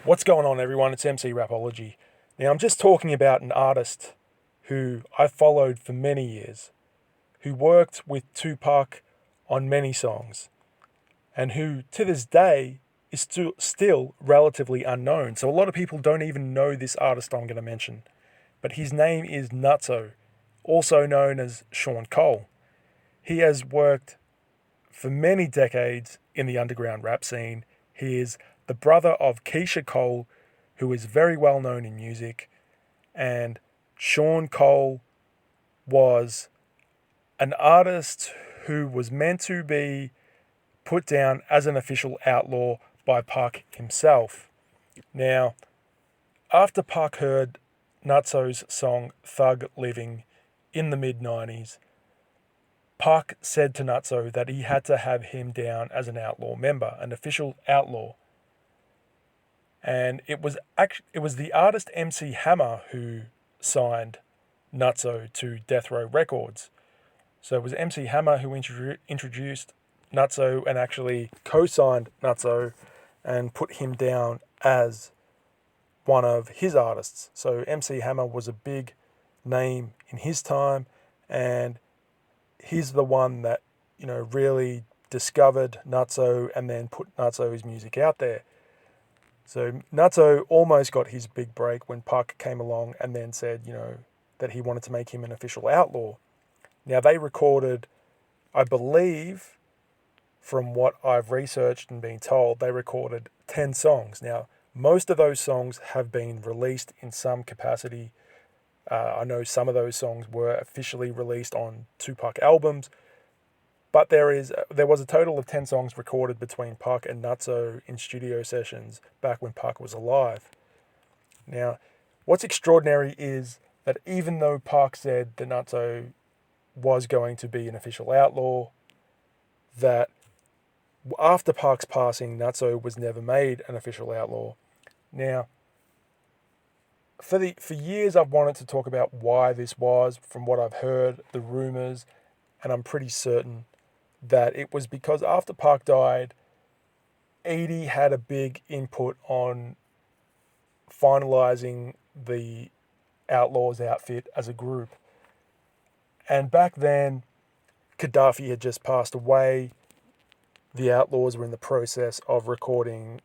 What's going on, everyone? It's MC Rapology. Now, I'm just talking about an artist who I followed for many years, who worked with Tupac on many songs, and who, to this day, is still relatively unknown. So a lot of people don't even know this artist I'm going to mention. But his name is Nutso, also known as Sean Cole. He has worked for many decades in the underground rap scene. He is the brother of Keisha Cole, who is very well known in music, and Sean Cole was an artist who was meant to be put down as an official outlaw by Pac himself. Now, after Pac heard Nutso's song Thug Living in the mid-90s, Pac said to Nutso that he had to have him down as an outlaw member, an official outlaw. And it was the artist MC Hammer who signed Nutso to Death Row Records. So it was MC Hammer who introduced Nutso and actually co-signed Nutso and put him down as one of his artists. So MC Hammer was a big name in his time, and he's the one that, really discovered Nutso and then put Nutso's music out there. So Nutso almost got his big break when Pac came along and then said, that he wanted to make him an official outlaw. Now, they recorded, I believe, from what I've researched and been told, they recorded 10 songs. Now, most of those songs have been released in some capacity. I know some of those songs were officially released on Tupac albums, but there was a total of 10 songs recorded between Pac and Nutso in studio sessions back when Pac was alive. Now, what's extraordinary is that even though Pac said that Nutso was going to be an official outlaw, that after Pac's passing, Nutso was never made an official outlaw. Now, for years I've wanted to talk about why this was, from what I've heard, the rumors, and I'm pretty certain that it was because after Pac died, Edie had a big input on finalizing the Outlaws outfit as a group. And back then, Gaddafi had just passed away. The Outlaws were in the process of recording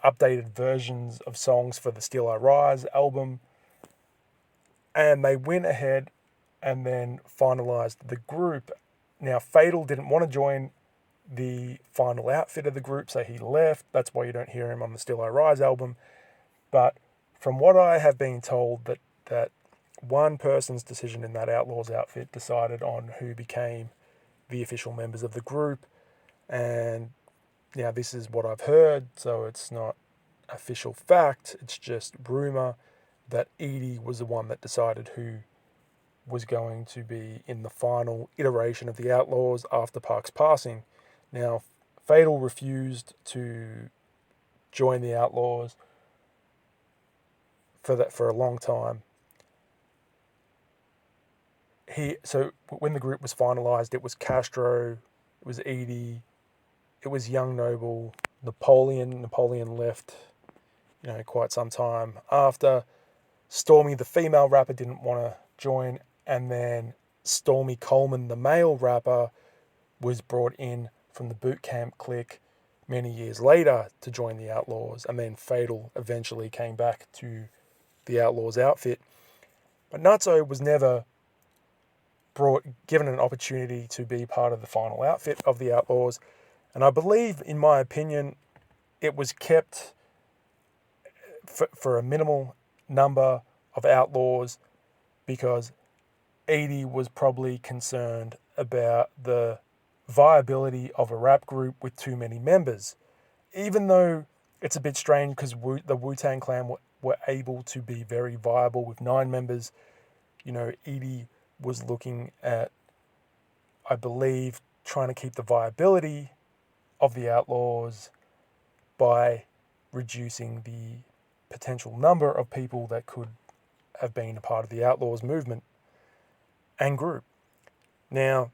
updated versions of songs for the Still I Rise album. And they went ahead and then finalized the group. Now, Fatal didn't want to join the final outfit of the group, so he left. That's why you don't hear him on the Still I Rise album. But from what I have been told, that one person's decision in that Outlaws outfit decided on who became the official members of the group. And now this is what I've heard, so it's not official fact. It's just rumor that Edie was the one that decided who was going to be in the final iteration of the Outlaws after Pac's passing. Now, Fatal refused to join the Outlaws for a long time. So when the group was finalized, it was Castro, it was Edie, it was Young Noble, Napoleon. Napoleon left, quite some time after. Stormy, the female rapper, didn't want to join, and then Stormy Coleman, the male rapper, was brought in from the boot camp clique many years later to join the Outlaws, and then Fatal eventually came back to the Outlaws outfit. But Nutso was never given an opportunity to be part of the final outfit of the Outlaws, and I believe, in my opinion, it was kept for a minimal number of Outlaws because Edie was probably concerned about the viability of a rap group with too many members. Even though it's a bit strange because the Wu-Tang Clan were able to be very viable with 9 members, Edie was looking at, I believe, trying to keep the viability of the Outlaws by reducing the potential number of people that could have been a part of the Outlaws movement and group. Now,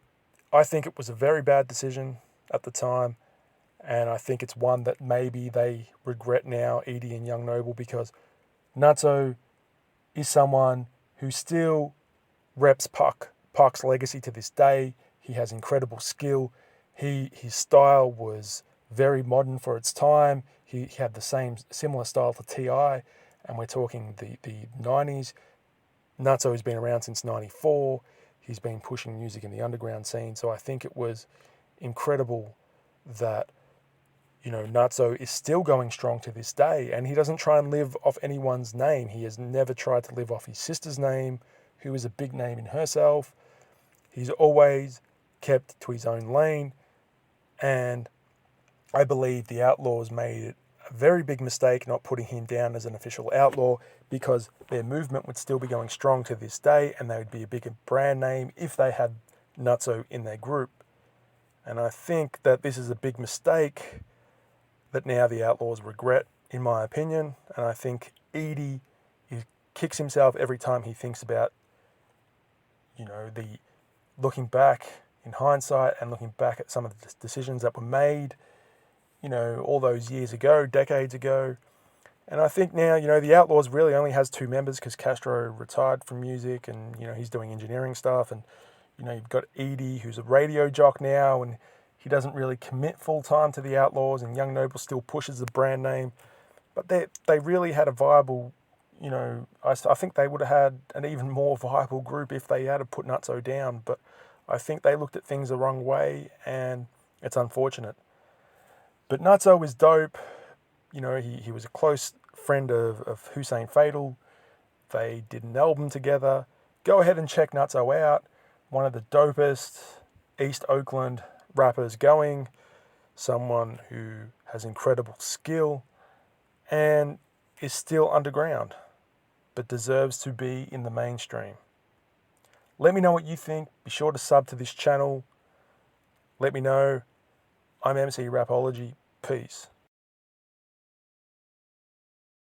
I think it was a very bad decision at the time, And I think it's one that maybe they regret now, Edie and Young Noble, because Nutso is someone who still reps Pac's legacy to this day. He has incredible skill. His style was very modern for its time. He had the similar style to T.I., and we're talking the 90s. Nutso has been around since 94. He's been pushing music in the underground scene. So I think it was incredible that, Nutso is still going strong to this day, and he doesn't try and live off anyone's name. He has never tried to live off his sister's name, who is a big name in herself. He's always kept to his own lane, and I believe the Outlaws made it a very big mistake not putting him down as an official outlaw, because their movement would still be going strong to this day, and they would be a bigger brand name if they had Nutso in their group. And I think that this is a big mistake that now the Outlaws regret, in my opinion. And I think Edie, he kicks himself every time he thinks about, the looking back in hindsight and looking back at some of the decisions that were made, all those years ago, decades ago. And I think now, the Outlaws really only has 2 members because Castro retired from music and, he's doing engineering stuff. And, you've got Edie, who's a radio jock now, and he doesn't really commit full time to the Outlaws, and Young Noble still pushes the brand name. But they really had a viable, I think they would have had an even more viable group if they had put Nutso down. But I think they looked at things the wrong way, and it's unfortunate. But Nutso is dope. He was a close friend of Hussein Fatal. They did an album together. Go ahead and check Nutso out. One of the dopest East Oakland rappers going. Someone who has incredible skill and is still underground, but deserves to be in the mainstream. Let me know what you think. Be sure to sub to this channel. Let me know. I'm MC Rapology. Peace.